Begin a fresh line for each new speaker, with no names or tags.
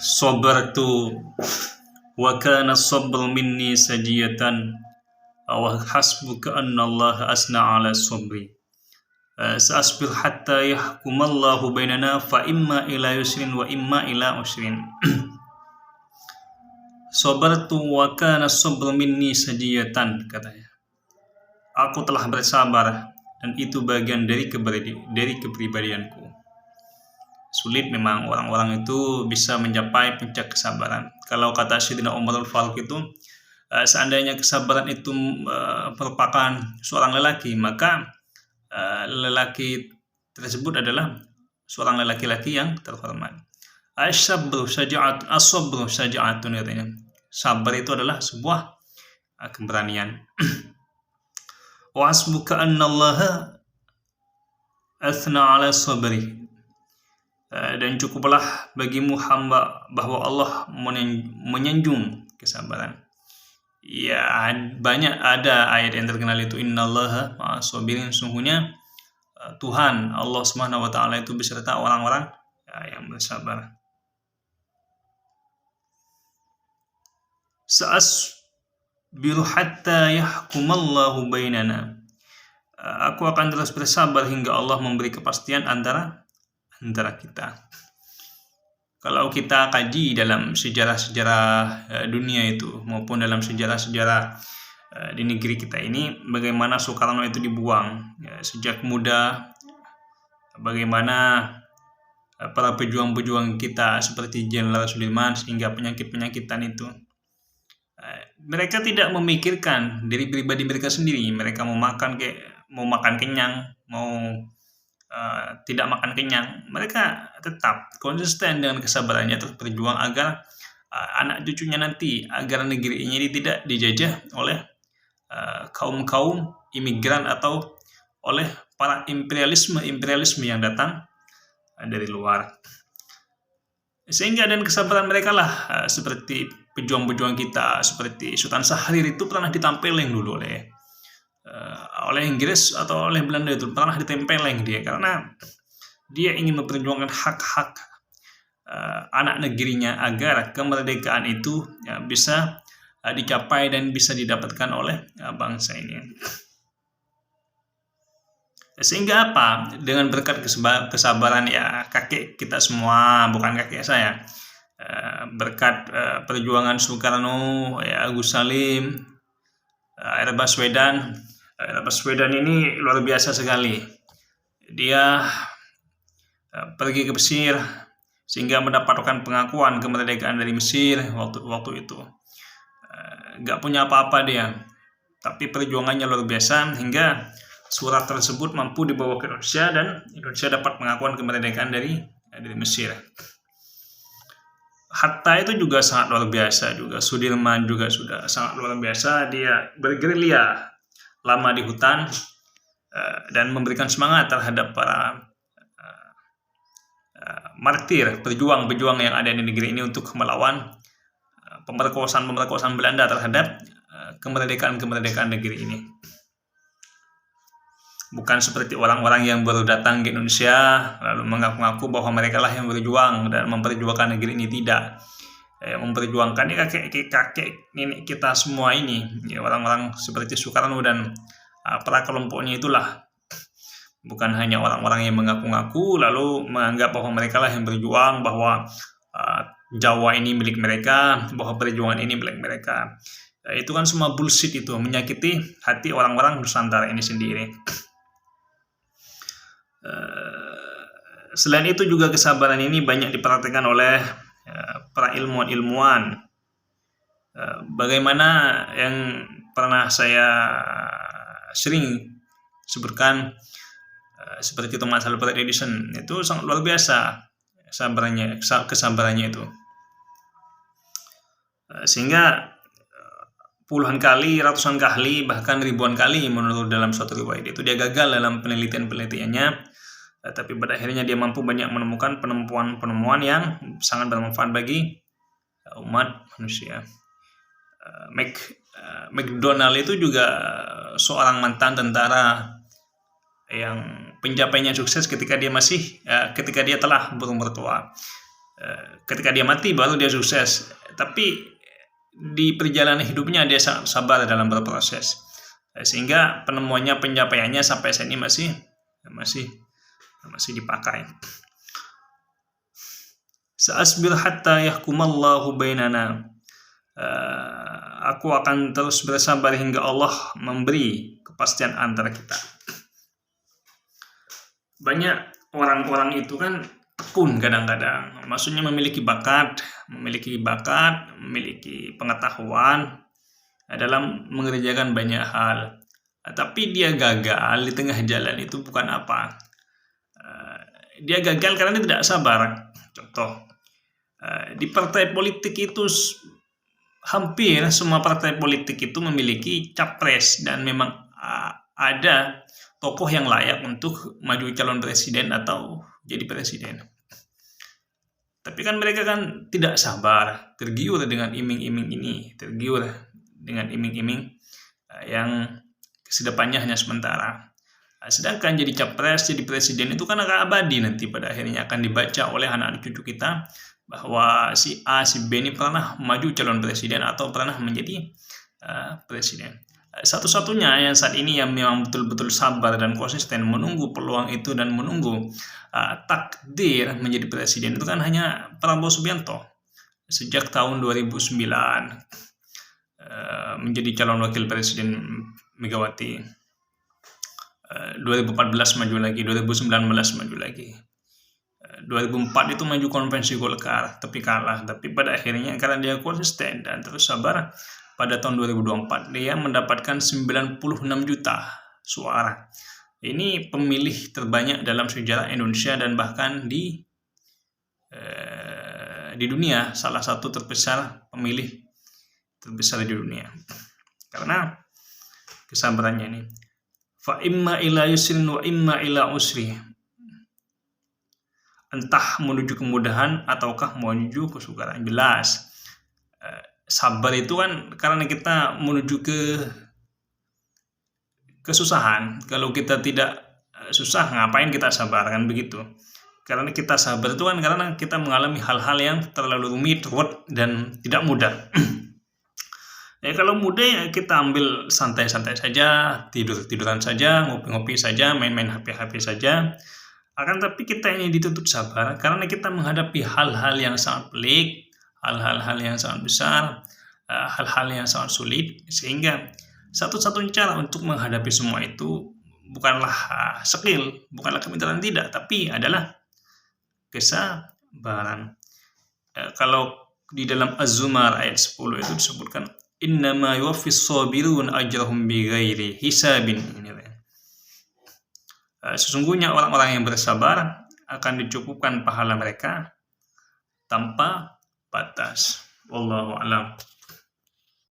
Sabartu wa kana sabru minni sajiyatan wa hasbuka anna Allah asna ala sabri. Sa'asbir hatta yahkumallahu bainana fa imma ila yusrin wa imma ila usrin. Sabartu wa kana sabru minni sajiyatan, katanya. Aku telah bersabar dan itu bagian dari kepribadianku. Sulit memang orang-orang itu bisa mencapai puncak kesabaran. Kalau kata Sayyidina Umar Al-Faruq itu, seandainya kesabaran itu merupakan seorang lelaki, maka lelaki tersebut adalah seorang lelaki-laki yang terhormat. As-sabru syaja'atun, katanya. Sabar itu adalah sebuah keberanian. Wa hasbuka annallaha athna ala sabri. Dan cukuplah bagimu hamba bahwa Allah menyanjung kesabaran. Ya, banyak ada ayat yang terkenal itu, innallaha ma'as sabirin, sungguhnya Tuhan Allah Subhanahu wa taala itu beserta orang-orang yang bersabar. Sa'asbiru hatta yahkumallahu bainana. Aku akan terus bersabar hingga Allah memberi kepastian antara kita. Kalau kita kaji dalam sejarah-sejarah dunia itu maupun dalam sejarah-sejarah di negeri kita ini, bagaimana Soekarno itu dibuang sejak muda, bagaimana para pejuang-pejuang kita seperti Jenderal Sudirman sehingga penyakit-penyakitan itu, mereka tidak memikirkan diri pribadi mereka sendiri. Mereka mau makan kenyang, mau tidak makan kenyang, mereka tetap konsisten dengan kesabarannya terus berjuang agar anak cucunya nanti, agar negeri ini tidak dijajah oleh kaum imigran atau oleh para imperialisme yang datang dari luar. Sehingga dan kesabaran mereka lah seperti pejuang-pejuang kita seperti Sultan Syahrir itu pernah ditempeleng dulu oleh Inggris atau oleh Belanda, itu pernah ditempeleng dia karena dia ingin memperjuangkan hak-hak anak negerinya agar kemerdekaan itu bisa dicapai dan bisa didapatkan oleh bangsa ini. Sehingga apa? Dengan berkat kesabaran kakek kita semua, bukan kakek saya, berkat perjuangan Soekarno, Agus Salim, R. Baswedan ini luar biasa sekali. Dia pergi ke Mesir sehingga mendapatkan pengakuan kemerdekaan dari Mesir waktu itu. Gak punya apa-apa dia, tapi perjuangannya luar biasa hingga surat tersebut mampu dibawa ke Indonesia dan Indonesia dapat pengakuan kemerdekaan dari Mesir. Hatta itu juga sangat luar biasa juga. Sudirman juga sudah sangat luar biasa. Dia bergerilya lama di hutan dan memberikan semangat terhadap para martir, pejuang yang ada di negeri ini untuk melawan pemerkosaan Belanda terhadap kemerdekaan negeri ini. Bukan seperti orang-orang yang baru datang ke Indonesia lalu mengaku-ngaku bahwa mereka lah yang berjuang dan memperjuangkan negeri ini. Tidak, memperjuangkan kakek nenek kita semua ini, orang-orang seperti Soekarno dan para kelompoknya itulah. Bukan hanya orang-orang yang mengaku-ngaku lalu menganggap bahwa mereka lah yang berjuang, bahwa Jawa ini milik mereka, bahwa perjuangan ini milik mereka. Itu kan semua bullshit, itu menyakiti hati orang-orang Nusantara ini sendiri. Selain itu juga kesabaran ini banyak dipraktikkan oleh para ilmuwan. Bagaimana yang pernah saya sering sebutkan seperti Thomas Alva Edison, itu sangat luar biasa kesabarannya itu. Sehingga puluhan kali, ratusan kali, bahkan ribuan kali menurut dalam suatu riwayat itu dia gagal dalam penelitiannya. Tapi pada akhirnya dia mampu banyak menemukan penemuan yang sangat bermanfaat bagi umat manusia. McDonald itu juga seorang mantan tentara yang pencapaiannya sukses ketika dia telah berumur tua. Ketika dia mati baru dia sukses. Tapi di perjalanan hidupnya dia sangat sabar dalam berproses, sehingga penemuannya, pencapaiannya sampai saat ini masih dipakai. Sa'asbir hatta yahkumallahu bainana. Aku akan terus bersabar hingga Allah memberi kepastian antara kita. Banyak orang-orang itu kan tekun kadang-kadang, maksudnya memiliki bakat, memiliki pengetahuan dalam mengerjakan banyak hal, tapi dia gagal di tengah jalan. Itu bukan apa, dia gagal karena dia tidak sabar. Contoh, di partai politik itu hampir semua partai politik itu memiliki capres, dan memang ada tokoh yang layak untuk maju calon presiden atau jadi presiden. Tapi kan mereka kan tidak sabar, tergiur dengan iming-iming ini, tergiur dengan iming-iming yang kedepannya hanya sementara. Sedangkan jadi capres, jadi presiden itu kan akan abadi, nanti pada akhirnya akan dibaca oleh anak cucu kita bahwa si A, si B ini pernah maju calon presiden atau pernah menjadi presiden. Satu-satunya yang saat ini yang memang betul-betul sabar dan konsisten menunggu peluang itu dan menunggu takdir menjadi presiden itu kan hanya Prabowo Subianto. Sejak tahun 2009 menjadi calon wakil presiden Megawati, 2014 maju lagi, 2019 maju lagi, 2004 itu maju konvensi Golkar tapi kalah. Tapi pada akhirnya karena dia konsisten dan terus sabar, pada tahun 2024 dia mendapatkan 96 juta suara. Ini pemilih terbanyak dalam sejarah Indonesia dan bahkan di dunia, salah satu pemilih terbesar di dunia. Karena kesabarannya ini. Fa imma ila yusrin wa imma ila usri. Entah menuju kemudahan ataukah menuju kesukaran. Jelas. Sabar itu kan karena kita menuju ke kesusahan. Kalau kita tidak susah, ngapain kita sabar, kan begitu. Karena kita sabar itu kan karena kita mengalami hal-hal yang terlalu rumit, dan tidak mudah. Kalau mudah ya kita ambil santai-santai saja, tidur-tiduran saja, ngopi-ngopi saja, main-main HP saja. Akan tapi kita ini dituntut sabar karena kita menghadapi hal-hal yang sangat pelik, hal-hal yang sangat besar, hal-hal yang sangat sulit, sehingga satu-satunya cara untuk menghadapi semua itu bukanlah skill, bukanlah kepintaran, tidak, tapi adalah kesabaran. Kalau di dalam Az-Zumar ayat 10 itu disebutkan innama yuwaffis sabirun ajrahum bighairi hisabin. Sesungguhnya orang-orang yang bersabar akan dicukupkan pahala mereka tanpa batas. Wallahu a'lam.